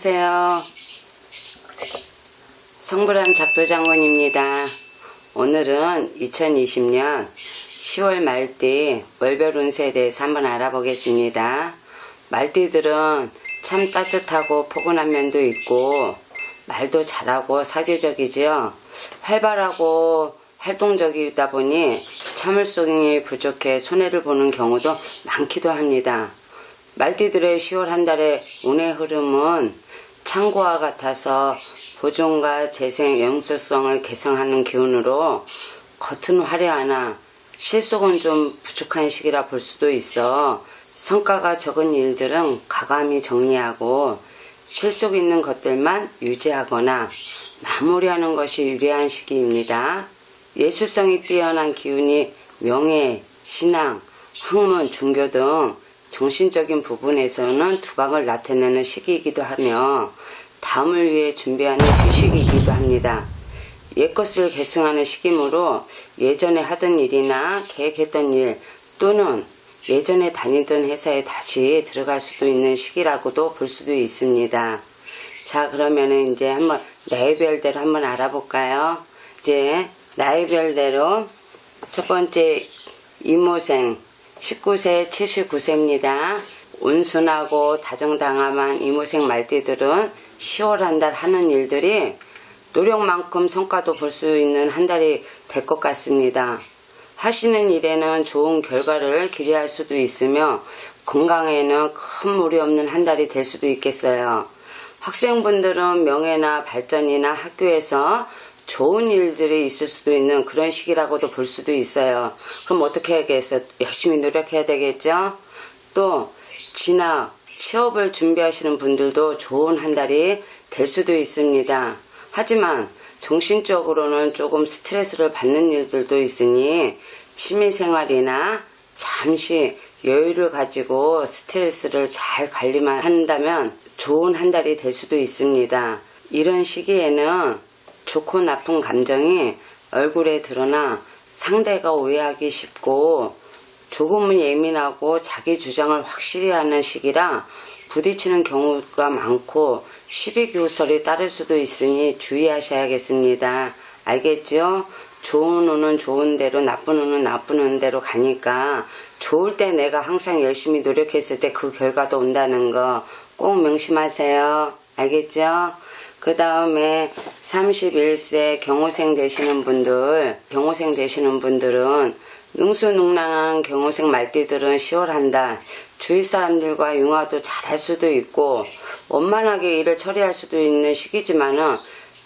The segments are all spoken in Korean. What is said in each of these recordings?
안녕하세요. 성불함 작도장군입니다. 오늘은 2020년 10월 말띠 월별 운세에 대해서 한번 알아보겠습니다. 말띠들은 참 따뜻하고 포근한 면도 있고 말도 잘하고 사교적이지요. 활발하고 활동적이다 보니 참을성이 부족해 손해를 보는 경우도 많기도 합니다. 말띠들의 10월 한 달의 운의 흐름은 창고와 같아서 보존과 재생, 영수성을 개성하는 기운으로 겉은 화려하나 실속은 좀 부족한 시기라 볼 수도 있어 성과가 적은 일들은 과감히 정리하고 실속 있는 것들만 유지하거나 마무리하는 것이 유리한 시기입니다. 예술성이 뛰어난 기운이 명예, 신앙, 학문, 종교 등 정신적인 부분에서는 두각을 나타내는 시기이기도 하며 다음을 위해 준비하는 휴식이기도 합니다. 옛것을 계승하는 시기므로 예전에 하던 일이나 계획했던 일 또는 예전에 다니던 회사에 다시 들어갈 수도 있는 시기라고도 볼 수도 있습니다. 자, 그러면은 이제 한번 나이별대로 한번 알아볼까요? 이제 나이별대로 첫 번째 이모생 19세 79세입니다. 온순하고 다정다감한 이모생 말띠들은 10월 한 달 하는 일들이 노력만큼 성과도 볼 수 있는 한 달이 될 것 같습니다. 하시는 일에는 좋은 결과를 기대할 수도 있으며 건강에는 큰 무리 없는 한 달이 될 수도 있겠어요. 학생분들은 명예나 발전이나 학교에서 좋은 일들이 있을 수도 있는 그런 시기라고도 볼 수도 있어요. 그럼 어떻게 해야겠어요? 열심히 노력해야 되겠죠? 또 진학, 취업을 준비하시는 분들도 좋은 한 달이 될 수도 있습니다. 하지만 정신적으로는 조금 스트레스를 받는 일들도 있으니 취미생활이나 잠시 여유를 가지고 스트레스를 잘 관리만 한다면 좋은 한 달이 될 수도 있습니다. 이런 시기에는 좋고 나쁜 감정이 얼굴에 드러나 상대가 오해하기 쉽고 조금은 예민하고 자기 주장을 확실히 하는 시기라 부딪히는 경우가 많고 시비교설이 따를 수도 있으니 주의하셔야겠습니다. 알겠죠? 좋은 운은 좋은 대로 나쁜 운은 나쁜 운대로 가니까 좋을 때 내가 항상 열심히 노력했을 때 그 결과도 온다는 거 꼭 명심하세요. 알겠죠? 그 다음에 31세 경호생 되시는 분들은 능수능란한 경호생 말띠들은 10월 한 달 주위 사람들과 융화도 잘할 수도 있고 원만하게 일을 처리할 수도 있는 시기지만은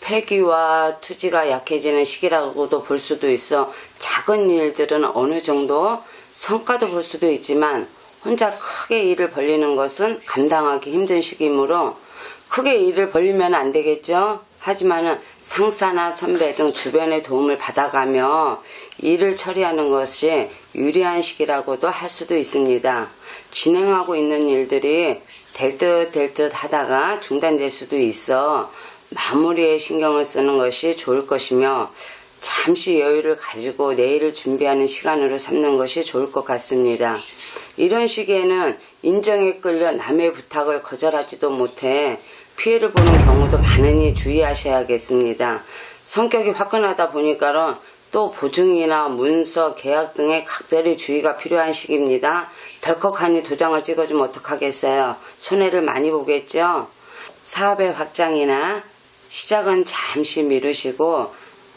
폐기와 투지가 약해지는 시기라고도 볼 수도 있어 작은 일들은 어느 정도 성과도 볼 수도 있지만 혼자 크게 일을 벌리는 것은 감당하기 힘든 시기이므로 크게 일을 벌리면 안 되겠죠. 하지만은 상사나 선배 등 주변의 도움을 받아가며 일을 처리하는 것이 유리한 시기라고도 할 수도 있습니다. 진행하고 있는 일들이 될 듯 하다가 중단될 수도 있어 마무리에 신경을 쓰는 것이 좋을 것이며 잠시 여유를 가지고 내일을 준비하는 시간으로 삼는 것이 좋을 것 같습니다. 이런 시기에는 인정에 끌려 남의 부탁을 거절하지도 못해 피해를 보는 경우도 많으니 주의하셔야겠습니다. 성격이 화끈하다 보니까는 또 보증이나 문서, 계약 등에 각별히 주의가 필요한 시기입니다. 덜컥하니 도장을 찍어주면 어떡하겠어요? 손해를 많이 보겠죠? 사업의 확장이나 시작은 잠시 미루시고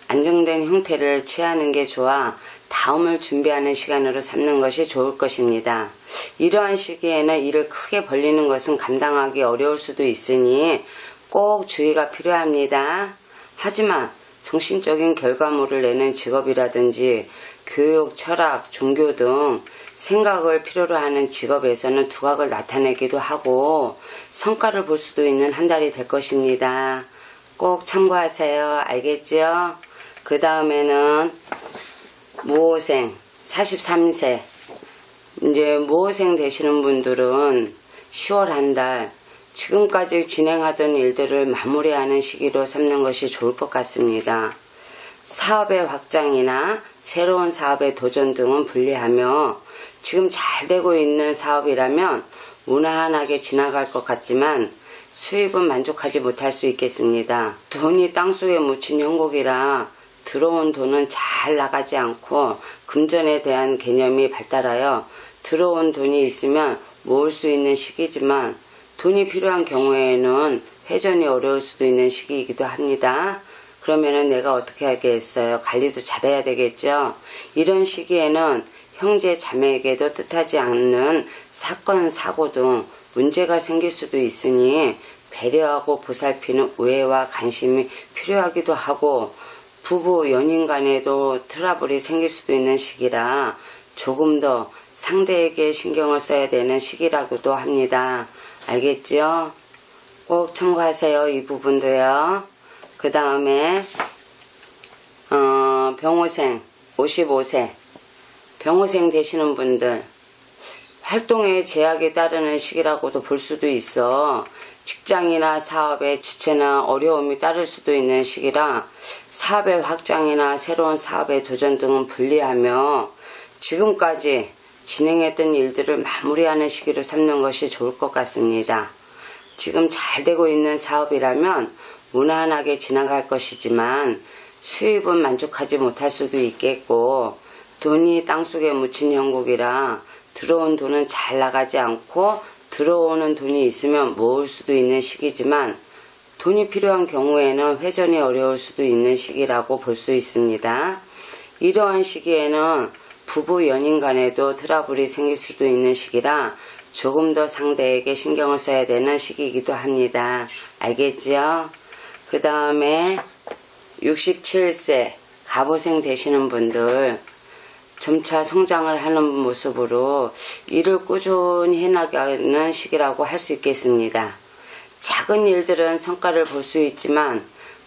안정된 형태를 취하는 게 좋아 다음을 준비하는 시간으로 삼는 것이 좋을 것입니다. 이러한 시기에는 일을 크게 벌리는 것은 감당하기 어려울 수도 있으니 꼭 주의가 필요합니다. 하지만 정신적인 결과물을 내는 직업이라든지 교육, 철학, 종교 등 생각을 필요로 하는 직업에서는 두각을 나타내기도 하고 성과를 볼 수도 있는 한 달이 될 것입니다. 꼭 참고하세요. 알겠죠? 그 다음에는 모호생 43세 이제 모호생 되시는 분들은 10월 한 달 지금까지 진행하던 일들을 마무리하는 시기로 삼는 것이 좋을 것 같습니다. 사업의 확장이나 새로운 사업의 도전 등은 분리하며 지금 잘 되고 있는 사업이라면 무난하게 지나갈 것 같지만 수입은 만족하지 못할 수 있겠습니다. 돈이 땅속에 묻힌 형국이라 들어온 돈은 잘 나가지 않고 금전에 대한 개념이 발달하여 들어온 돈이 있으면 모을 수 있는 시기지만 돈이 필요한 경우에는 회전이 어려울 수도 있는 시기이기도 합니다. 그러면은 내가 어떻게 하겠어요? 관리도 잘해야 되겠죠? 이런 시기에는 형제 자매에게도 뜻하지 않는 사건, 사고 등 문제가 생길 수도 있으니 배려하고 보살피는 우애와 관심이 필요하기도 하고 부부 연인 간에도 트러블이 생길 수도 있는 시기라 조금 더 상대에게 신경을 써야 되는 시기라고도 합니다. 알겠죠? 꼭 참고하세요. 이 부분도요. 그 다음에 병호생 55세 병호생 되시는 분들 활동에 제약이 따르는 시기라고도 볼 수도 있어. 직장이나 사업에 지체나 어려움이 따를 수도 있는 시기라 사업의 확장이나 새로운 사업의 도전 등은 분리하며 지금까지 진행했던 일들을 마무리하는 시기로 삼는 것이 좋을 것 같습니다. 지금 잘 되고 있는 사업이라면 무난하게 지나갈 것이지만 수입은 만족하지 못할 수도 있겠고 돈이 땅속에 묻힌 형국이라 들어온 돈은 잘 나가지 않고 들어오는 돈이 있으면 모을 수도 있는 시기지만 돈이 필요한 경우에는 회전이 어려울 수도 있는 시기라고 볼 수 있습니다. 이러한 시기에는 부부 연인 간에도 트러블이 생길 수도 있는 시기라 조금 더 상대에게 신경을 써야 되는 시기이기도 합니다. 알겠죠? 그 다음에 67세 갑오생 되시는 분들 점차 성장을 하는 모습으로 일을 꾸준히 해나가는 시기라고 할 수 있겠습니다. 작은 일들은 성과를 볼 수 있지만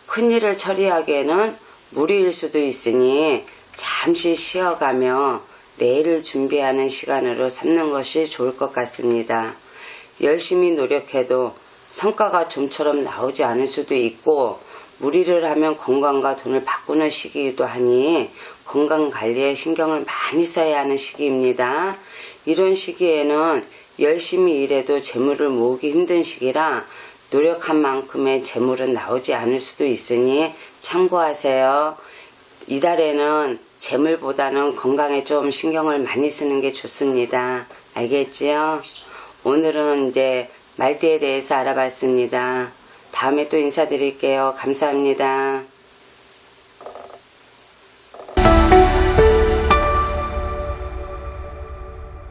큰 일을 처리하기에는 무리일 수도 있으니 잠시 쉬어가며 내일을 준비하는 시간으로 삼는 것이 좋을 것 같습니다. 열심히 노력해도 성과가 좀처럼 나오지 않을 수도 있고 무리를 하면 건강과 돈을 바꾸는 시기이기도 하니 건강관리에 신경을 많이 써야 하는 시기입니다. 이런 시기에는 열심히 일해도 재물을 모으기 힘든 시기라 노력한 만큼의 재물은 나오지 않을 수도 있으니 참고하세요. 이달에는 재물보다는 건강에 좀 신경을 많이 쓰는 게 좋습니다. 알겠지요? 오늘은 이제 말띠에 대해서 알아봤습니다. 다음에 또 인사드릴게요. 감사합니다.